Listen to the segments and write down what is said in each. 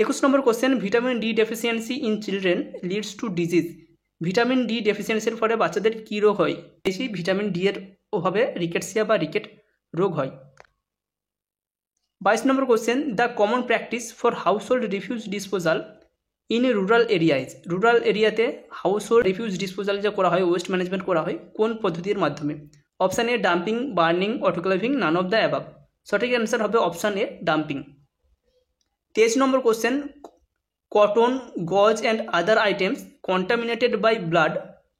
21 নম্বর question, vitamin D deficiency in children leads to disease. Vitamin D ডেফিসিয়েন্সির ফলে বাচ্চাদের কী রোগ হয়? বেশি ভিটামিন ডি এর অভাবে রিকেটসিয়া বা রিকেট রোগ হয়। 22 নম্বর question, the common practice for household refuse disposal in rural areas. Rural এরিয়াতে হাউসহোল্ড রিফিউজ ডিসপোজাল যে করা হয়, ওয়েস্ট ম্যানেজমেন্ট করা হয় কোন পদ্ধতির মাধ্যমে? Option A dumping, burning, autoclaving, none of the above. সঠিক অ্যান্সার হবে অপশান এ ডাম্পিং। 23 নম্বর question, cotton, gauze and other items contaminated by blood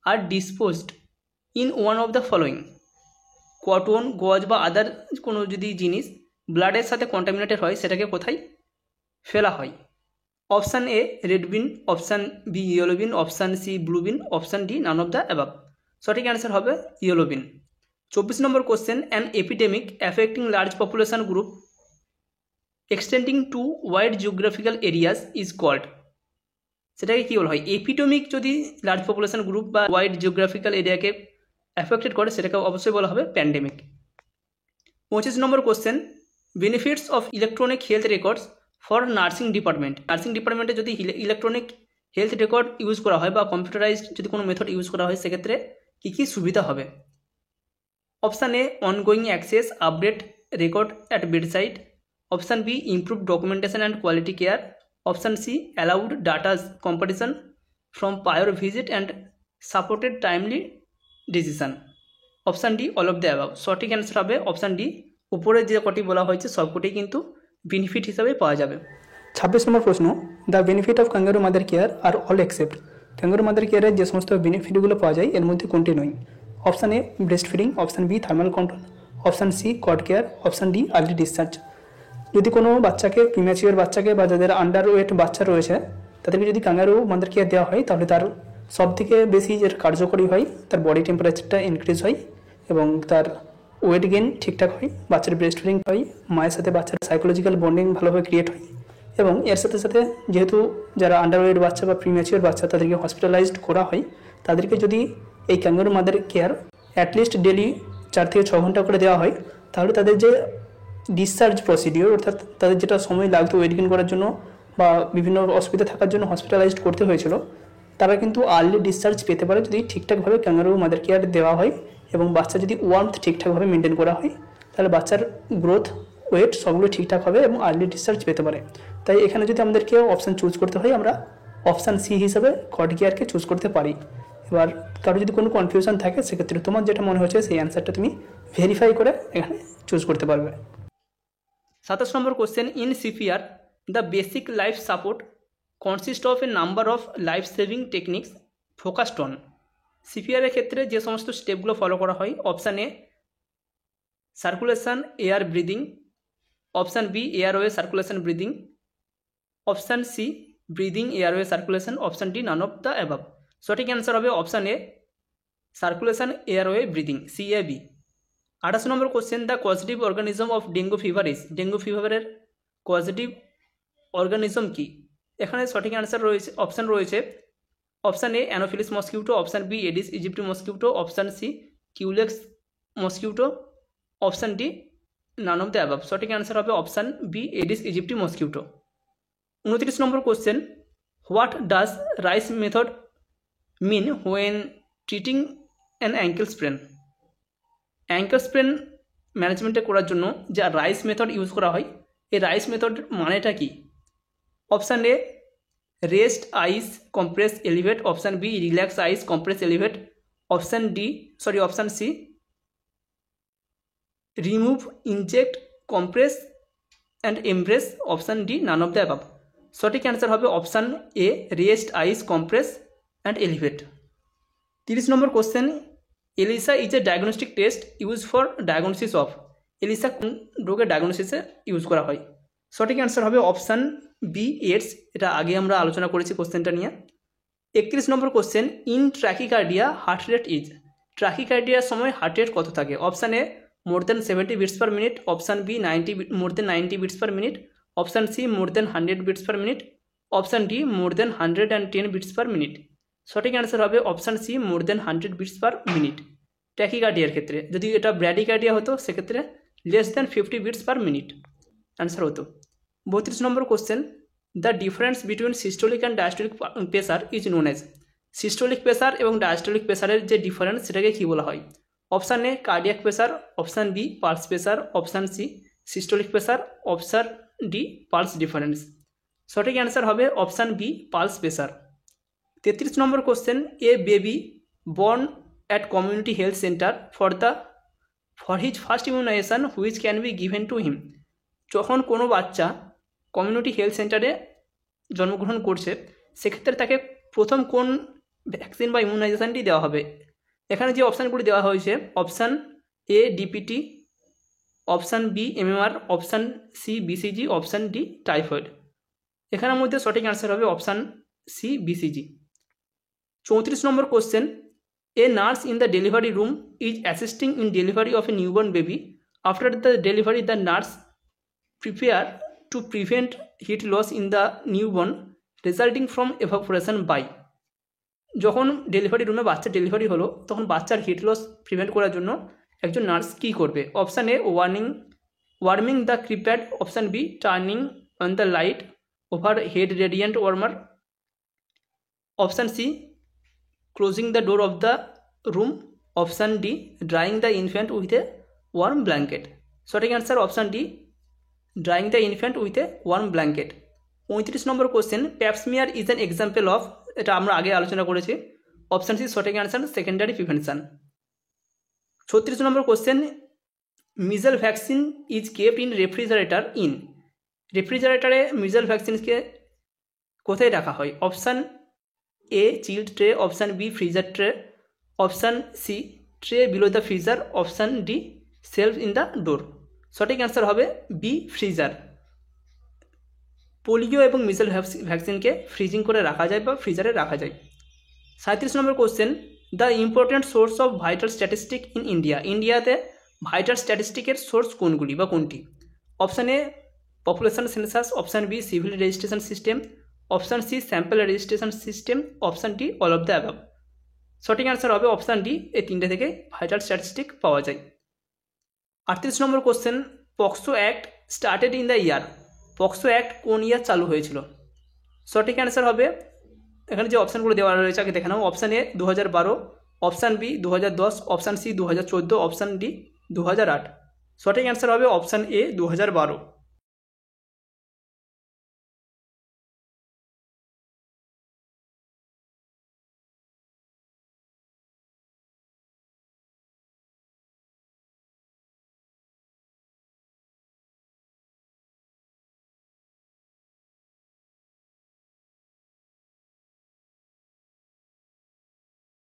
are disposed in one of the following. Cotton, gauze বা আদার কোনো যদি জিনিস ব্লাডের সাথে contaminated হয় সেটাকে কোথায় ফেলা হয়? Option A red bin, option B yellow bin, option C blue bin, option D none of the above. সঠিক অ্যান্সার হবে ইয়েলো বিন। 24 নম্বর question, an epidemic affecting large population group extending to wide geographical areas is called. সেটাকে কী বলা হয়? Epidemic যদি large population group বা wide geographical এরিয়াকে অ্যাফেক্টেড করে সেটাকে অবশ্যই বলা হবে প্যান্ডেমিক। 25 নম্বর question, benefits of electronic health records for nursing department. Nursing ডিপার্টমেন্টে যদি ইলেকট্রনিক হেলথ রেকর্ড ইউজ করা হয় বা কম্পিউটারাইজড যদি কোনো মেথড ইউজ করা হয় সেক্ষেত্রে কী কী সুবিধা হবে? Option A ongoing access, update record at bedside. Option B improve documentation and quality care. Option C allowed datas comparison from prior visit and supported timely decision. Option D all of the above. সঠিক answer হবে option D. উপরে যে কটি বলা হয়েছে সবকটি কিন্তু benefit হিসাবে পাওয়া যাবে। 26 নম্বর প্রশ্ন, the benefit of kangaroo mother care are all except. Kangaroo mother কেয়ারের যে সমস্ত বেনিফিটগুলো পাওয়া যায় এর মধ্যে কোনটি নয়? Option A breast feeding, option B thermal control, option C cot care, option D early discharge. যদি কোনো বাচ্চাকে, প্রিম্যাচিওর বাচ্চাকে বা যাদের আন্ডার ওয়েট বাচ্চা রয়েছে তাদেরকে যদি ক্যাঙ্গারু মাদার কেয়ার দেওয়া হয় তাহলে তার সবথেকে বেশি যেটা কার্যকরী হয়, তার বডি টেম্পারেচারটা ইনক্রিজ হয় এবং তার ওয়েট গেইন ঠিকঠাক হয়, বাচ্চার ব্রেস্ট ফিডিং হয়, মায়ের সাথে বাচ্চার সাইকোলজিক্যাল বন্ডিং ভালোভাবে ক্রিয়েট হয় এবং এর সাথে সাথে যেহেতু যারা আন্ডারওয়েট বাচ্চা বা প্রিম্যাচিওর বাচ্চা তাদেরকে হসপিটালাইজড করা হয়, তাদেরকে যদি এই kangaroo mother care at least daily 4 থেকে 6 ঘন্টা করে দেওয়া হয় তাহলে তাদের যে ডিসচার্জ প্রসিডিওর, অর্থাৎ তাদের যেটা সময় লাগতো ওয়েট গেইন করার জন্য বা বিভিন্ন অসুবিধা থাকার জন্য হসপিটালাইজড করতে হয়েছিল, তারা কিন্তু আর্লি ডিসচার্জ পেতে পারে যদি ঠিকঠাকভাবে ক্যাঙ্গারু মাদার কেয়ার দেওয়া হয় এবং বাচ্চা যদি ওয়ার্মথ ঠিকঠাকভাবে মেনটেন করা হয় তাহলে বাচ্চার গ্রোথ, ওয়েট সবগুলো ঠিকঠাক হবে এবং আর্লি ডিসচার্জ পেতে পারে। তাই এখানে যদি আমাদেরকে অপশান চুজ করতে হয় আমরা অপশান সি হিসাবে কট কেয়ারকে চুজ করতে পারি। এবার কারো যদি কোনো কনফিউশন থাকে সেক্ষেত্রে তোমার যেটা মনে হচ্ছে সেই অ্যান্সারটা তুমি ভেরিফাই করে এখানে চুজ করতে পারবে। 27 নম্বর question, in CPR the basic life support consist of a number of life saving techniques focused on. সিপিআরের ক্ষেত্রে যে সমস্ত স্টেপগুলো ফলো করা হয়, option A circulation air breathing, option B airway circulation breathing, option C breathing airway circulation, option D none of the above. সঠিক answer হবে option A circulation airway breathing, CAB। 28 নম্বর question, the causative organism of dengue fever is. Dengue ফিভারের causative organism কি? এখানে সঠিক answer রয়েছে, option রয়েছে option A anopheles mosquito, option B aedes aegypti mosquito, option C culex mosquito, option D none of the above. সঠিক answer হবে option B aedes aegypti mosquito. 29 number question, what does RICE method mean when treating an ankle sprain. Ankle sprain ম্যানেজমেন্টে করার জন্য যা rice method use করা হয় এই rice method মানেটা কি? Option A rest ice compress elevate, option B relax ice compress elevate, option C remove inject compress and embrace, option D none of the above. সঠিক অ্যান্সার হবে option A rest ice compress and elevate. 30 নম্বর question, ELISA is a diagnostic test use for diagnosis of. ELISA কোন রোগের ডায়াগনোসিসে use করা হয়? সঠিক answer হবে option B AIDS. এটা আগে আমরা আলোচনা করেছি কোশ্চেনটা নিয়ে। 31 নম্বর question, in tachycardia heart rate is. ট্র্যাকিকার্ডিয়ার সময় হার্ট রেট কত থাকে? Option A more than 70 beats per minute, option B more than 90 beats per minute, option C more than 100 beats per minute, option D more than 110 beats per minute. সঠিক answer হবে option C more than 100 beats per minute ট্র্যাকিকার্ডিয়ার ক্ষেত্রে। যদি এটা bradycardia হতো সেক্ষেত্রে less than 50 bits per minute answer হতো। 32 number question, the difference between systolic and diastolic pressure is known as. Systolic pressure এবং ডায়াস্টোলিক প্রেসারের যে ডিফারেন্স সেটাকে কী বলা হয়? Option A cardiac pressure, option B pulse pressure, option C systolic pressure, option D pulse difference. সঠিক answer হবে option B pulse pressure. 33 number question, a baby born at community health centre for his first immunisation which can be given to him. যখন কোনো বাচ্চা community health সেন্টারে জন্মগ্রহণ করছে সেক্ষেত্রে তাকে প্রথম কোন ভ্যাকসিন বা ইমিউনাইজেশনটি দেওয়া হবে? এখানে যে অপশানগুলি দেওয়া হয়েছে, option A DPT, option B MMR, option C BCG, option D typhoid. এখানের মধ্যে সঠিক অ্যান্সার হবে অপশান সি বিসিজি। 34 নম্বর question, a nurse in the delivery room is assisting in delivery of a newborn baby. After the delivery the nurse prepare to prevent heat loss in the newborn resulting from evaporation by. যখন delivery রুমে বাচ্চা delivery হলো তখন বাচ্চার heat loss prevent করার জন্য একজন nurse কী করবে? Option A warming the crib pad, option B turning on the light overhead radiant warmer, option C closing the door of the room, option D drying the infant with a warm blanket. সঠিক answer option D drying the infant with a warm blanket. 35 number question, pap smear is an example of, এটা আমরা আগে আলোচনা করেছি, option C সঠিক answer secondary prevention. 36 number question, মিজল vaccine is kept in refrigerator in. রেফ্রিজারেটরে measles ভ্যাকসিনকে কোথায় রাখা হয়? Option A chilled tray, option B freezer tray, option C tray below the freezer, option D shelf in the door. সঠিক answer হবে B freezer. Polio এবং মিজল ভ্যাকসিনকে freezing করে রাখা যায় বা ফ্রিজারে রাখা যায়। 37 number question, the important source of vital statistic in India. ইন্ডিয়াতে ভাইটাল স্ট্যাটিস্টিকের সোর্স কোনগুলি বা কোনটি? Option A population census, option B civil registration system, option C sample registration system, option D all of the above. সঠিক answer হবে option D, এই তিনটে থেকে ভাইটাল স্ট্যাটিস্টিক পাওয়া যায়। 38 number question, POCSO act started in the year. POCSO act কোন year চালু হয়েছিল? সঠিক অ্যান্সার হবে, এখানে যে অপশানগুলো দেওয়া রয়েছে আগে দেখে নাও। Option A 2012, option B 2010, option C 2014, option D 2008। সঠিক অ্যান্সার হবে অপশান এ 2012।